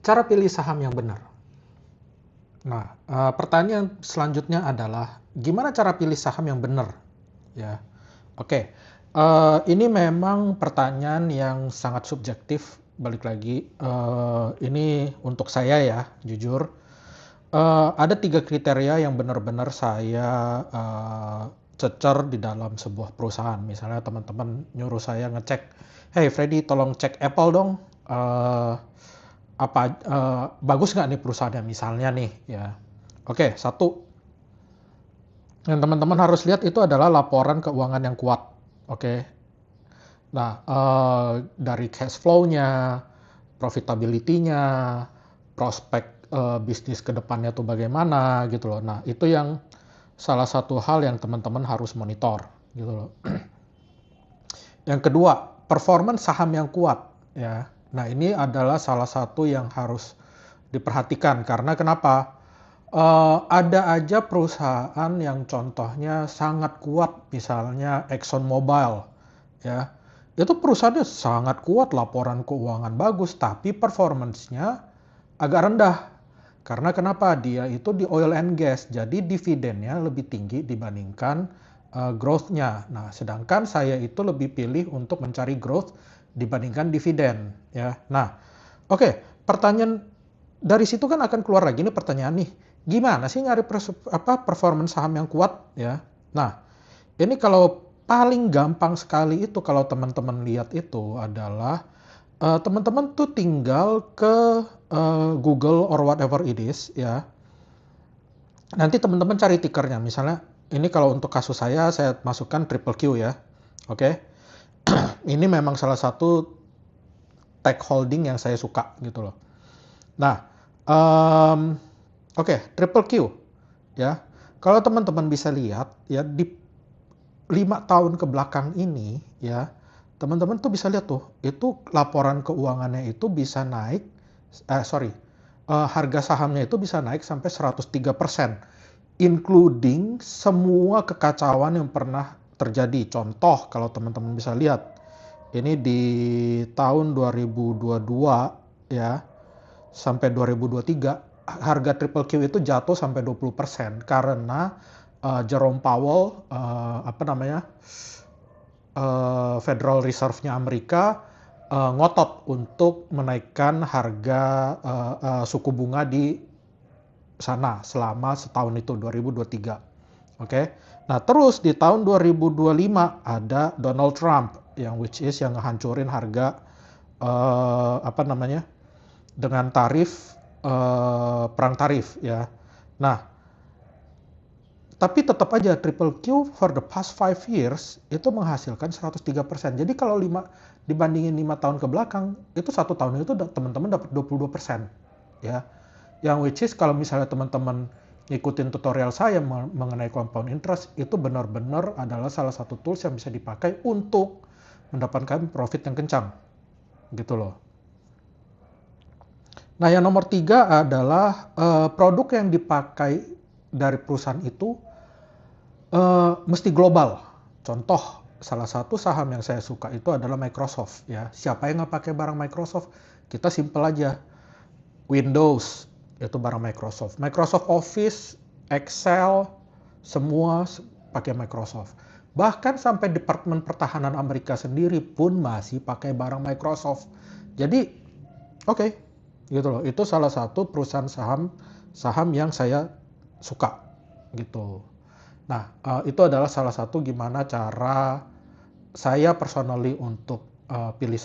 Cara pilih saham yang benar. Nah, pertanyaan selanjutnya adalah gimana cara pilih saham yang benar? Ya, oke. Ini memang pertanyaan yang sangat subjektif. Balik lagi, ini untuk saya ya, jujur. Ada 3 kriteria yang benar-benar saya cecer di dalam sebuah perusahaan. Misalnya teman-teman nyuruh saya ngecek, "Hey Freddy, tolong cek Apple dong. Eh, bagus nggak nih perusahaannya?" Misalnya nih, ya. Oke, satu yang teman-teman harus lihat itu adalah laporan keuangan yang kuat. Oke. Nah, dari cash flow-nya, profitability-nya, prospek bisnis ke depannya tuh bagaimana gitu loh. Nah, itu yang salah satu hal yang teman-teman harus monitor gitu loh. Yang kedua, performance saham yang kuat ya. Nah, ini adalah salah satu yang harus diperhatikan karena kenapa? Ada aja perusahaan yang contohnya sangat kuat, misalnya ExxonMobil ya. Itu perusahaannya sangat kuat, laporan keuangan bagus, tapi performance-nya agak rendah. Karena kenapa? Dia itu di oil and gas, jadi dividennya lebih tinggi dibandingkan growth-nya. Nah, sedangkan saya itu lebih pilih untuk mencari growth dibandingkan dividen ya. Nah, oke, pertanyaan dari situ kan akan keluar lagi nih pertanyaan nih. Gimana sih nyari performance saham yang kuat ya? Nah, ini kalau paling gampang sekali itu kalau teman-teman lihat itu adalah teman-teman tuh tinggal ke Google or whatever it is ya. Nanti teman-teman cari tickernya. Misalnya ini kalau untuk kasus saya masukkan triple Q ya. Oke. Ini memang salah satu tech holding yang saya suka gitu loh. Nah, oke, triple Q ya. Kalau teman-teman bisa lihat ya di 5 tahun ke belakang ini ya, teman-teman tuh bisa lihat tuh, itu laporan keuangannya itu bisa naik, harga sahamnya itu bisa naik sampai 103%, including semua kekacauan yang pernah terjadi. Contoh kalau teman-teman bisa lihat, ini di tahun 2022 ya, sampai 2023, harga triple Q itu jatuh sampai 20% karena Jerome Powell, Federal Reserve-nya Amerika ngotot untuk menaikkan harga suku bunga di sana selama setahun itu 2023. Oke. Nah, terus di tahun 2025 ada Donald Trump yang which is yang ngehancurin harga dengan tarif perang tarif ya. Nah, tapi tetap aja triple Q for the past 5 years itu menghasilkan 103%. Jadi kalau dibandingin 5 tahun ke belakang, itu 1 tahun itu teman-teman dapat 22%. Ya. Yang which is kalau misalnya teman-teman ngikutin tutorial saya mengenai compound interest, itu benar-benar adalah salah satu tools yang bisa dipakai untuk mendapatkan profit yang kencang. Gitu loh. Nah, yang nomor 3 adalah produk yang dipakai dari perusahaan itu mesti global. Contoh, salah satu saham yang saya suka itu adalah Microsoft. Ya, siapa yang nggak pakai barang Microsoft? Kita simple aja. Windows itu barang Microsoft. Microsoft Office, Excel, semua pakai Microsoft. Bahkan sampai Departemen Pertahanan Amerika sendiri pun masih pakai barang Microsoft. Jadi, oke. Gitu loh. Itu salah satu perusahaan saham yang saya suka gitu. Nah, itu adalah salah satu gimana cara saya personally untuk pilih saham.